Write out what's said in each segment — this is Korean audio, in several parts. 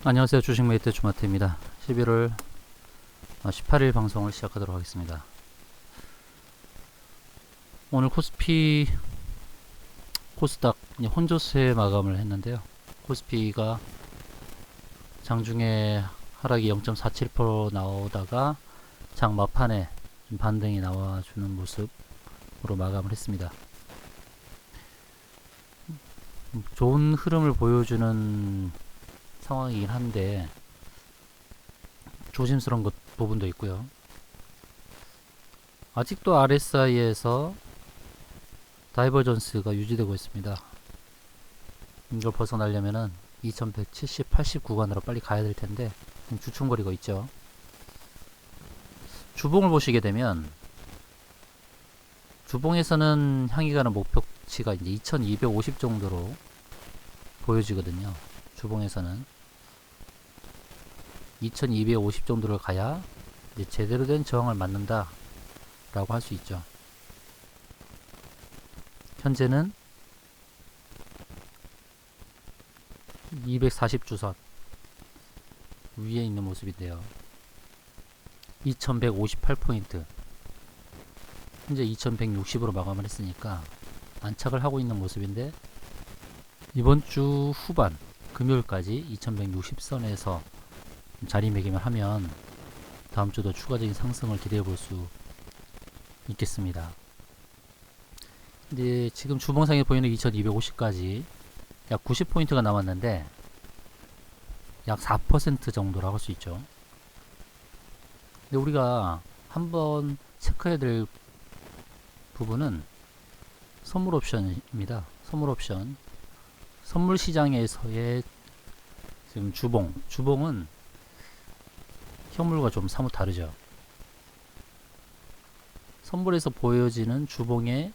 안녕하세요. 주식메이트 주마트입니다. 11월 18일 방송을 시작하도록 하겠습니다. 오늘 코스닥 혼조세 마감을 했는데요. 코스피가 장중에 하락이 0.47% 나오다가 장 막판에 좀 반등이 나와주는 모습으로 마감을 했습니다. 좋은 흐름을 보여주는 상황이긴 한데 조심스러운 부분도 있고요. 아직도 RSI에서 다이버전스가 유지되고 있습니다. 이걸 벗어나려면은 2170, 80 구간으로 빨리 가야 될 텐데 주춤거리고 있죠. 주봉을 보시게 되면 주봉에서는 향이 가는 목표치가 이제 2250 정도로 보여지거든요. 주봉에서는 2250 정도를 가야 이제 제대로 된 저항을 맞는다 라고 할 수 있죠. 현재는 240주선 위에 있는 모습인데요. 2158포인트, 현재 2160으로 마감을 했으니까 안착을 하고 있는 모습인데, 이번 주 후반 금요일까지 2160선에서 자리매김을 하면 다음 주도 추가적인 상승을 기대해 볼 수 있겠습니다. 근데 지금 주봉상에 보이는 2250까지 약 90포인트가 남았는데 약 4% 정도라고 할 수 있죠. 근데 우리가 한번 체크해야 될 부분은 선물 옵션입니다. 선물 옵션. 선물 시장에서의 지금 주봉은 현물과 좀 사뭇 다르죠. 선물에서 보여지는 주봉의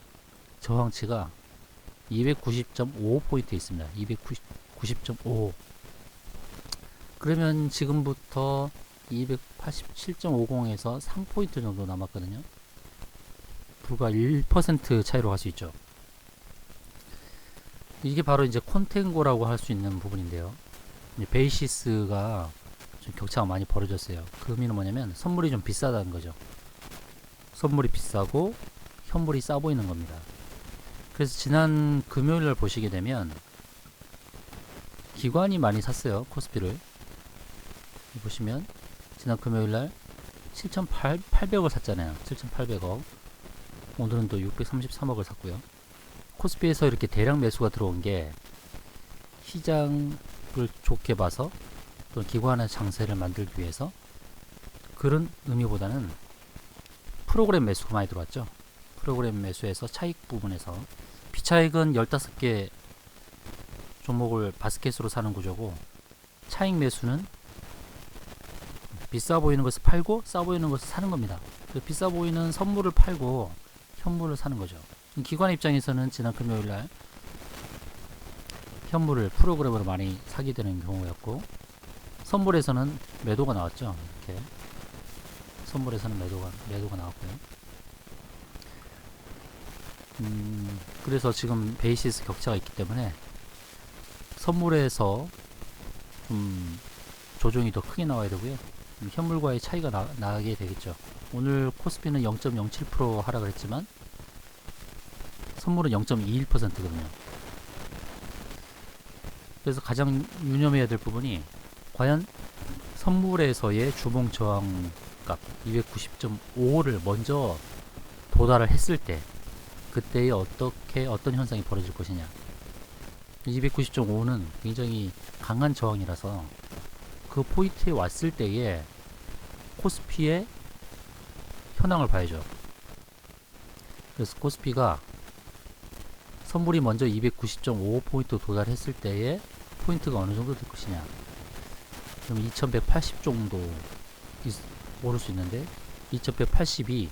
저항치가 290.55포인트 있습니다. 290.55. 그러면 지금부터 287.50에서 3포인트 정도 남았거든요. 불과 1% 차이로 갈 수 있죠. 이게 바로 이제 콘텐고라고 할 수 있는 부분인데요. 베이시스가 좀 격차가 많이 벌어졌어요. 그 의미는 뭐냐면 선물이 좀 비싸다는 거죠. 선물이 비싸고 현물이 싸 보이는 겁니다. 그래서 지난 금요일날 보시게 되면 기관이 많이 샀어요. 코스피를 보시면 지난 금요일날 7,800을 샀잖아요. 7,800억. 오늘은 또 633억을 샀고요. 코스피에서 이렇게 대량 매수가 들어온 게 시장을 좋게 봐서 또 기관의 장세를 만들기 위해서, 그런 의미보다는 프로그램 매수가 많이 들어왔죠. 프로그램 매수에서 차익 부분에서 비차익은 15개 종목을 바스켓으로 사는 구조고, 차익 매수는 비싸 보이는 것을 팔고 싸 보이는 것을 사는 겁니다. 비싸 보이는 선물을 팔고 현물을 사는 거죠. 기관 입장에서는 지난 금요일날 현물을 프로그램으로 많이 사게 되는 경우였고, 선물에서는 매도가 나왔죠. 이렇게 선물에서는 매도가 나왔고요. 그래서 지금 베이시스 격차가 있기 때문에 선물에서 조정이 더 크게 나와야 되고요. 현물과의 차이가 나게 되겠죠. 오늘 코스피는 0.07% 하락을 했지만 선물은 0.21%거든요. 그래서 가장 유념해야 될 부분이 과연 선물에서의 주봉 저항값 290.5를 먼저 도달을 했을 때 그때에 어떤 현상이 벌어질 것이냐. 290.5는 굉장히 강한 저항이라서 그 포인트에 왔을 때에 코스피의 현황을 봐야죠. 그래서 코스피가 선물이 먼저 290.5포인트 도달했을 때에 포인트가 어느 정도 될 것이냐. 그럼 2180 정도 오를 수 있는데 2180이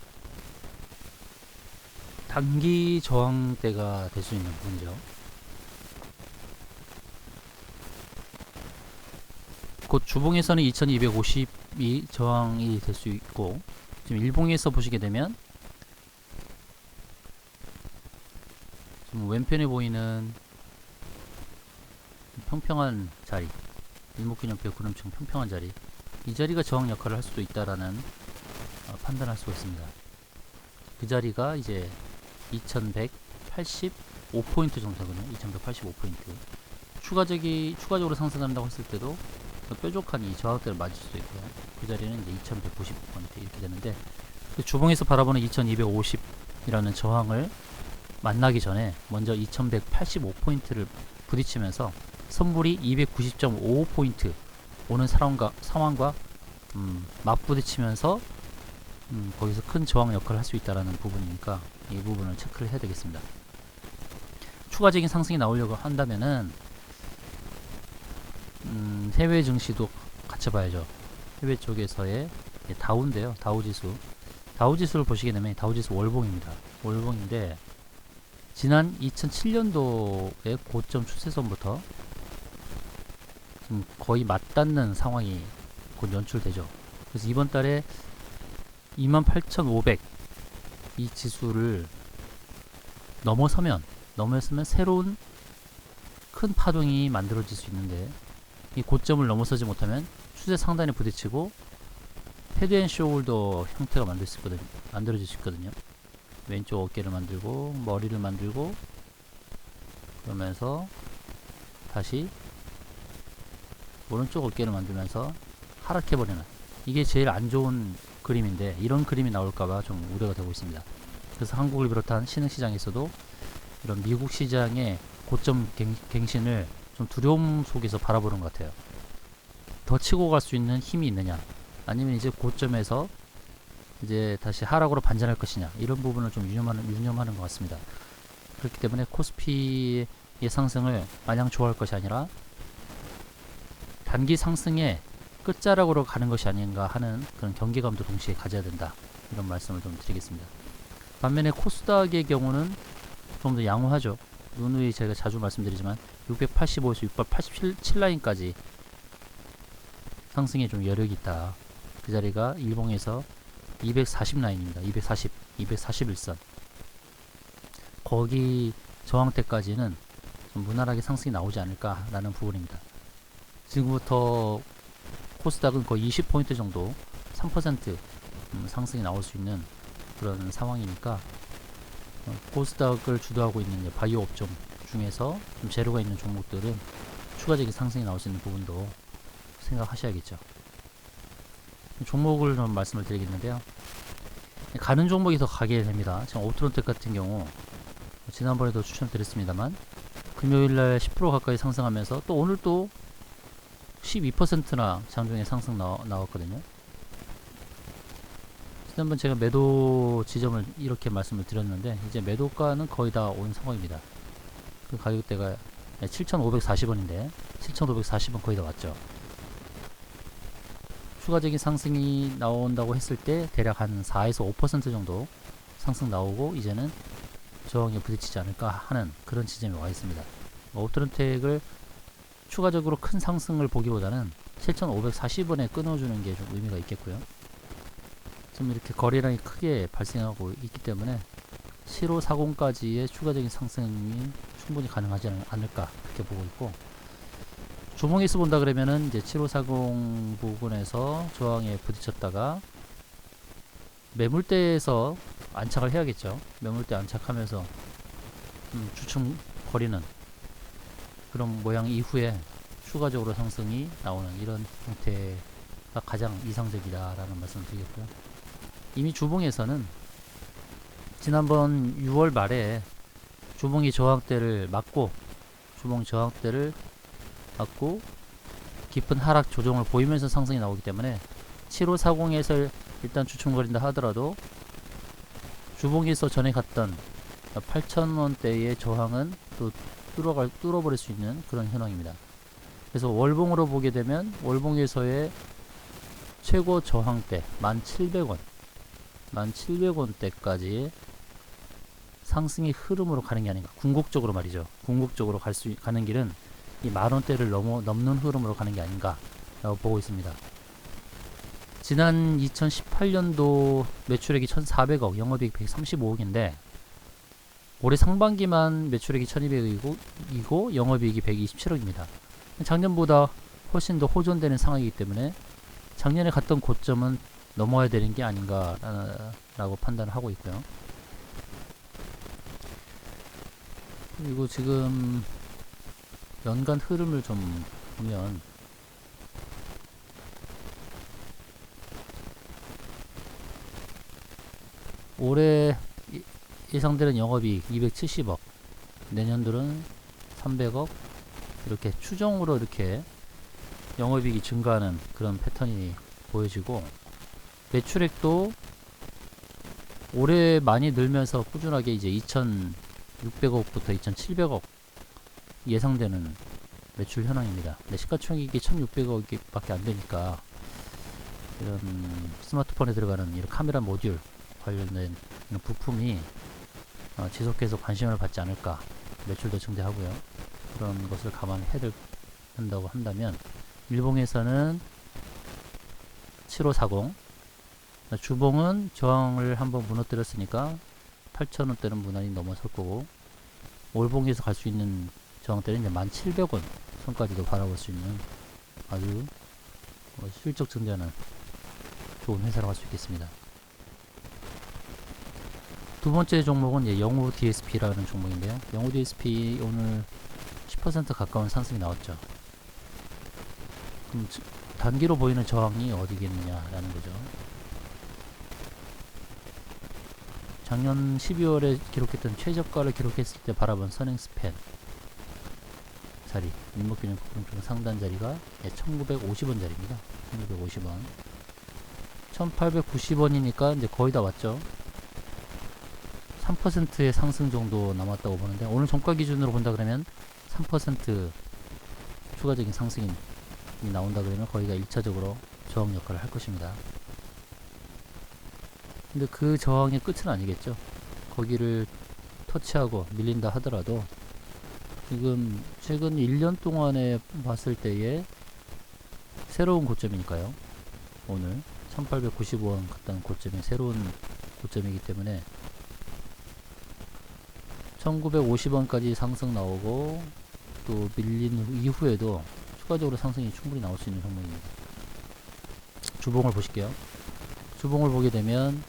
단기 저항대가 될 수 있는 부분이죠. 곧 주봉에서는 2250이 저항이 될 수 있고, 지금 일봉에서 보시게 되면 지금 왼편에 보이는 평평한 자리, 일목균형표 구름층 평평한 자리, 이 자리가 저항 역할을 할 수도 있다라는 판단할 수가 있습니다. 그 자리가 이제 2185포인트 정도 되거든요. 2185포인트. 추가적으로 상승한다고 했을 때도 뾰족한 이 저항대를 맞을 수도 있고요. 그 자리는 이제 2195포인트 이렇게 되는데, 주봉에서 바라보는 2250이라는 저항을 만나기 전에 먼저 2185포인트를 부딪히면서 선물이 290.55포인트 오는 상황과 맞부딪히면서 거기서 큰 저항 역할을 할 수 있다는 부분이니까 이 부분을 체크를 해야 되겠습니다. 추가적인 상승이 나오려고 한다면은 해외 증시도 같이 봐야죠. 해외 쪽에서의 다우인데요. 다우지수를 보시게 되면 다우지수 월봉입니다. 월봉인데 지난 2007년도의 고점 추세선부터 지금 거의 맞닿는 상황이 곧 연출되죠. 그래서 이번 달에 28,500 이 지수를 넘어서면 새로운 큰 파동이 만들어질 수 있는데, 이 고점을 넘어서지 못하면 추세 상단에 부딪히고 헤드앤숄더 형태가 만들어질 수 있거든요. 왼쪽 어깨를 만들고 머리를 만들고 그러면서 다시 오른쪽 어깨를 만들면서 하락해버리는, 이게 제일 안 좋은 그림인데 이런 그림이 나올까봐 좀 우려가 되고 있습니다. 그래서 한국을 비롯한 신흥시장에서도 이런 미국 시장의 고점 갱신을 좀 두려움 속에서 바라보는 것 같아요. 더 치고 갈 수 있는 힘이 있느냐, 아니면 이제 고점에서 이제 다시 하락으로 반전할 것이냐, 이런 부분을 좀 유념하는 것 같습니다. 그렇기 때문에 코스피의 상승을 마냥 좋아할 것이 아니라 단기 상승의 끝자락으로 가는 것이 아닌가 하는 그런 경계감도 동시에 가져야 된다, 이런 말씀을 좀 드리겠습니다. 반면에 코스닥의 경우는 좀 더 양호하죠. 누누이 제가 자주 말씀드리지만 685에서 687 라인까지 상승에 좀 여력이 있다. 그 자리가 일봉에서 240 라인입니다. 241선. 거기 저항대까지는 좀 무난하게 상승이 나오지 않을까라는 부분입니다. 지금부터 코스닥은 거의 20포인트 정도, 3% 상승이 나올 수 있는 그런 상황이니까 코스닥을 주도하고 있는 바이오 업종 중에서 좀 재료가 있는 종목들은 추가적인 상승이 나올 수 있는 부분도 생각하셔야겠죠. 종목을 좀 말씀을 드리겠는데요. 가는 종목이 더 가게 됩니다. 지금 오트론텍 같은 경우 지난번에도 추천드렸습니다만 금요일날 10% 가까이 상승하면서 또 오늘 또 12%나 장중에 상승 나왔거든요. 지난번 제가 매도 지점을 이렇게 말씀을 드렸는데 이제 매도가는 거의 다 온 상황입니다. 그 가격대가 7,540원인데 7,540원 거의 다 왔죠. 추가적인 상승이 나온다고 했을 때 대략 한 4에서 5% 정도 상승 나오고 이제는 저항에 부딪히지 않을까 하는 그런 지점에 와 있습니다. 오트론텍을 추가적으로 큰 상승을 보기보다는 7,540원에 끊어주는 게 좀 의미가 있겠고요. 좀 이렇게 거래량이 크게 발생하고 있기 때문에 7540까지의 추가적인 상승이 충분히 가능하지 않을까 그렇게 보고 있고, 주봉에서 본다 그러면은 이제 7540 부근에서 저항에 부딪혔다가 매물대에서 안착을 해야겠죠. 매물대 안착하면서 주춤거리는 그런 모양 이후에 추가적으로 상승이 나오는 이런 형태가 가장 이상적이다라는 말씀을 드리겠고요. 이미 주봉에서는 지난번 6월 말에 주봉이 저항대를 맞고 깊은 하락 조정을 보이면서 상승이 나오기 때문에 7540에서 일단 주춤거린다 하더라도 주봉에서 전에 갔던 8,000원대의 저항은 또 뚫어버릴 수 있는 그런 현황입니다. 그래서 월봉으로 보게 되면 월봉에서의 최고 저항대 1,700원대까지 상승의 흐름으로 가는 게 아닌가. 궁극적으로 말이죠. 궁극적으로 가는 길은 이 만원대를 넘는 흐름으로 가는 게 아닌가 라고 보고 있습니다. 지난 2018년도 매출액이 1,400억, 영업이익 135억인데 올해 상반기만 매출액이 1,200억이고 영업이익이 127억입니다. 작년보다 훨씬 더 호전되는 상황이기 때문에 작년에 갔던 고점은 넘어야 되는 게 아닌가라고 판단을 하고 있고요. 그리고 지금 연간 흐름을 좀 보면 올해 예상되는 영업이익 270억, 내년들은 300억, 이렇게 추정으로 이렇게 영업이익이 증가하는 그런 패턴이 보여지고, 매출액도 올해 많이 늘면서 꾸준하게 이제 2,600억부터 2,700억 예상되는 매출 현황입니다. 근데 시가총액이 1,600억이 밖에 안 되니까 이런 스마트폰에 들어가는 이런 카메라 모듈 관련된 이런 부품이 지속해서 관심을 받지 않을까, 매출도 증대하고요. 그런 것을 감안해야 한다고 한다면 일봉에서는 7540, 주봉은 저항을 한번 무너뜨렸으니까 8,000원대는 무난히 넘어설 거고, 월봉에서 갈 수 있는 저항대는 이제 1,700원 선까지도 바라볼 수 있는 아주 실적 증대하는 좋은 회사라고 할 수 있겠습니다. 두 번째 종목은 영우 DSP라는 종목인데요. 영우 DSP 오늘 10% 가까운 상승이 나왔죠. 그럼 단기로 보이는 저항이 어디겠느냐라는 거죠. 작년 12월에 기록했던 최저가를 기록했을 때 바라본 선행 스팬 자리, 일목균형 오른쪽 상단 자리가 1950원 자리입니다. 1950원. 1890원이니까 이제 거의 다 왔죠. 3%의 상승 정도 남았다고 보는데, 오늘 종가 기준으로 본다 그러면 3% 추가적인 상승이 나온다 그러면 거기가 1차적으로 저항 역할을 할 것입니다. 근데 그 저항의 끝은 아니겠죠. 거기를 터치하고 밀린다 하더라도 지금 최근 1년 동안에 봤을 때의 새로운 고점이니까요. 오늘 1895원 갔다는 고점이 새로운 고점이기 때문에 1950원까지 상승 나오고, 또 밀린 이후에도 추가적으로 상승이 충분히 나올 수 있는 종목입니다. 주봉을 보실게요. 주봉을 보게 되면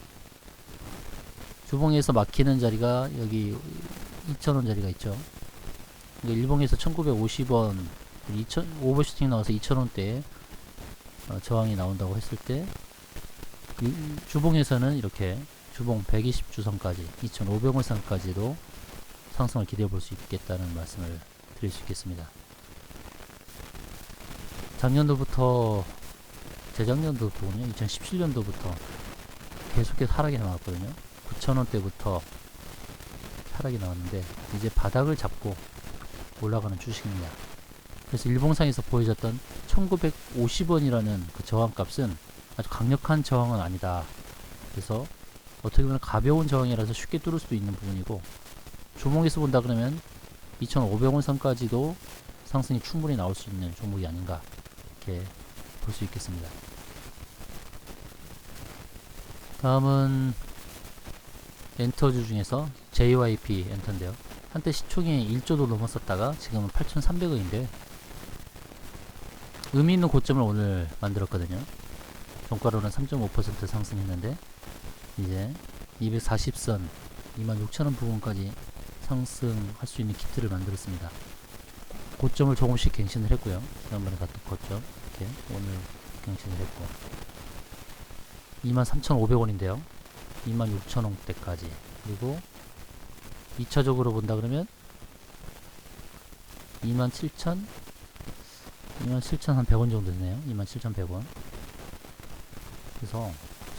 주봉에서 막히는 자리가 여기 2,000원 자리가 있죠. 일봉에서 1950원, 오버슈팅 나와서 2,000원대에 저항이 나온다고 했을 때, 주봉에서는 이렇게 주봉 120주선까지 2,500원 선까지도 상승을 기대해 볼 수 있겠다는 말씀을 드릴 수 있겠습니다. 작년도부터, 재작년도부터군요. 2017년도부터 계속해서 하락이 나왔거든요. 9,000원대부터 하락이 나왔는데 이제 바닥을 잡고 올라가는 주식입니다. 그래서 일봉상에서 보여졌던 1950원이라는 그 저항값은 아주 강력한 저항은 아니다. 그래서 어떻게 보면 가벼운 저항이라서 쉽게 뚫을 수도 있는 부분이고, 주봉에서 본다 그러면 2,500원 선까지도 상승이 충분히 나올 수 있는 종목이 아닌가, 이렇게 볼 수 있겠습니다. 다음은 엔터주 중에서 JYP 엔터인데요. 한때 시총이 1조도 넘었었다가 지금은 8,300원인데 의미 있는 고점을 오늘 만들었거든요. 종가로는 3.5% 상승했는데 이제 240선 26,000원 부분까지 상승할 수 있는 기틀을 만들었습니다. 고점을 조금씩 갱신을 했고요. 지난번에 갔던 고점 이렇게 오늘 갱신을 했고 23,500원인데요. 26,000원대까지, 그리고 2차적으로 본다 그러면 27,100원 정도 되네요. 27,100원. 그래서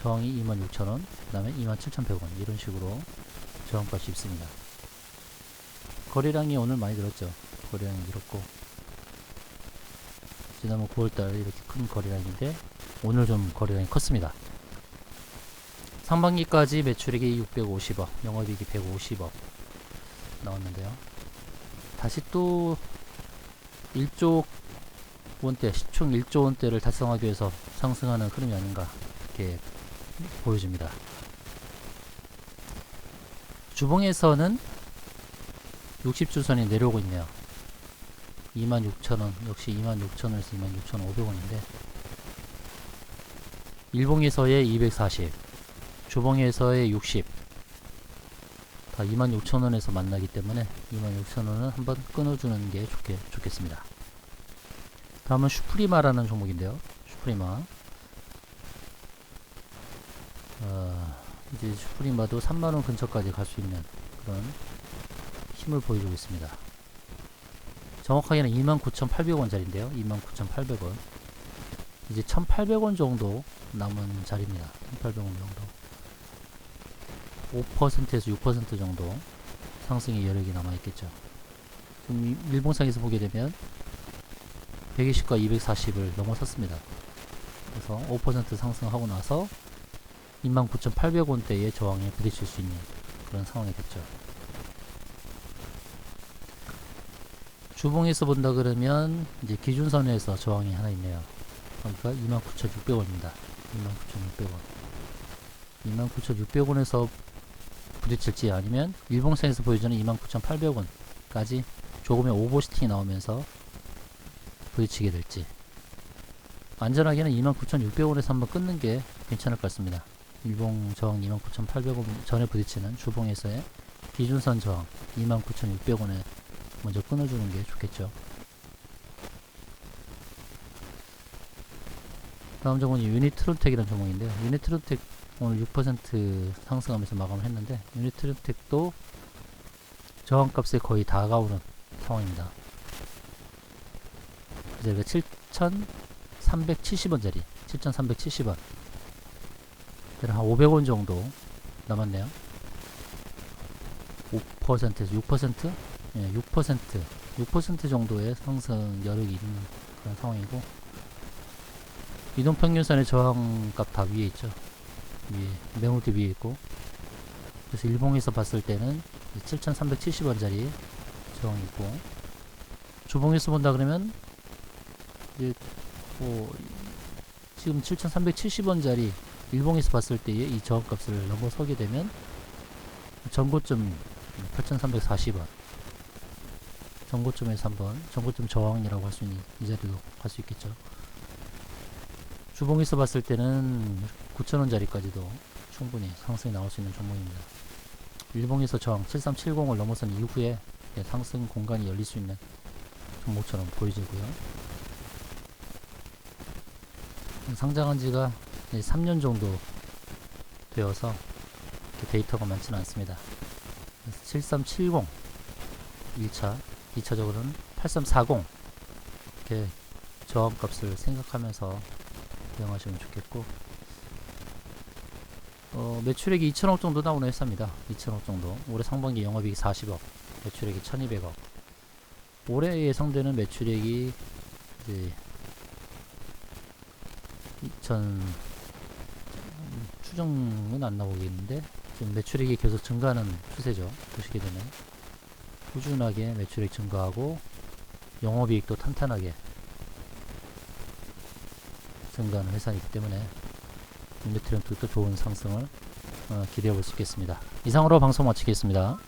저항이 26,000원, 그 다음에 27,100원, 이런 식으로 저항값이 있습니다. 거래량이 오늘 많이 늘었죠. 거래량이 늘었고, 지난번 9월달 이렇게 큰 거래량인데 오늘 좀 거래량이 컸습니다. 상반기까지 매출액이 650억, 영업이익이 150억 나왔는데요. 다시 또 1조 원대, 시총 1조 원대를 달성하기 위해서 상승하는 흐름이 아닌가, 이렇게 보여집니다. 주봉에서는 60주선이 내려오고 있네요. 26,000원, 역시 26,000원에서 26,500원인데, 일봉에서의 240, 주봉에서의 60, 다 26,000원에서 만나기 때문에 26,000원은 한번 끊어주는 게 좋겠습니다. 다음은 슈프리마라는 종목인데요. 슈프리마. 이제 슈프리마도 3만원 근처까지 갈 수 있는 그런 힘을 보여주고 있습니다. 정확하게는 29,800원짜리인데요. 29,800원. 이제 1,800원 정도 남은 자리입니다. 1,800원 정도. 5%에서 6% 정도 상승의 여력이 남아있겠죠. 지금 일봉상에서 보게 되면 120과 240을 넘어섰습니다. 그래서 5% 상승하고 나서 29,800원대의 저항에 부딪힐 수 있는 그런 상황이 됐죠. 주봉에서 본다 그러면 이제 기준선에서 저항이 하나 있네요. 그러니까 29,600원입니다. 29,600원. 29,600원에서 부딪힐지 아니면 일봉선에서 보여주는 29,800원까지 조금의 오버슈팅이 나오면서 부딪히게 될지. 안전하게는 29,600원에서 한번 끊는 게 괜찮을 것 같습니다. 일봉 저항 29,800원 전에 부딪히는 주봉에서의 기준선 저항 29,600원에 먼저 끊어주는 게 좋겠죠. 다음 종목은 유니트로텍이라는 종목인데요. 유니트로텍 오늘 6% 상승하면서 마감을 했는데, 유니트로텍도 저항값에 거의 다가오는 상황입니다. 그래서 7,370원짜리 7,370원 한 500원 정도 남았네요. 5%에서 6%? 예, 6% 정도의 상승 여력이 있는 그런 상황이고, 이동평균선의 저항값 다 위에 있죠. 위에 매물대 위에 있고, 그래서 일봉에서 봤을 때는 7,370원짜리 저항이 있고, 주봉에서 본다 그러면 이제 지금 7,370원짜리 일봉에서 봤을 때의 이 저항값을 넘어서게 되면 전고점 8,340원, 전고점에서 한번 전고점 저항이라고 할 수 있는 이 자리도 갈 수 있겠죠. 주봉에서 봤을 때는 9,000원짜리까지도 충분히 상승이 나올 수 있는 종목입니다. 일봉에서 저항 7370을 넘어선 이후에 상승 공간이 열릴 수 있는 종목처럼 보여지고요. 상장한 지가 3년 정도 되어서 데이터가 많지는 않습니다. 7370 1차, 2차적으로는 8340 이렇게 저항값을 생각하면서 대응하시면 좋겠고, 매출액이 2천억 정도 나오는 회사입니다. 2천억 정도. 올해 상반기 영업이익이 40억, 매출액이 1200억. 올해 예상되는 매출액이 이제 추정은 안 나오겠는데 지금 매출액이 계속 증가하는 추세죠. 보시게 되면 꾸준하게 매출액 증가하고 영업이익도 탄탄하게 증가하는 회사이기 때문에 유니트렌트도 좋은 상승을 기대해 볼 수 있겠습니다. 이상으로 방송 마치겠습니다.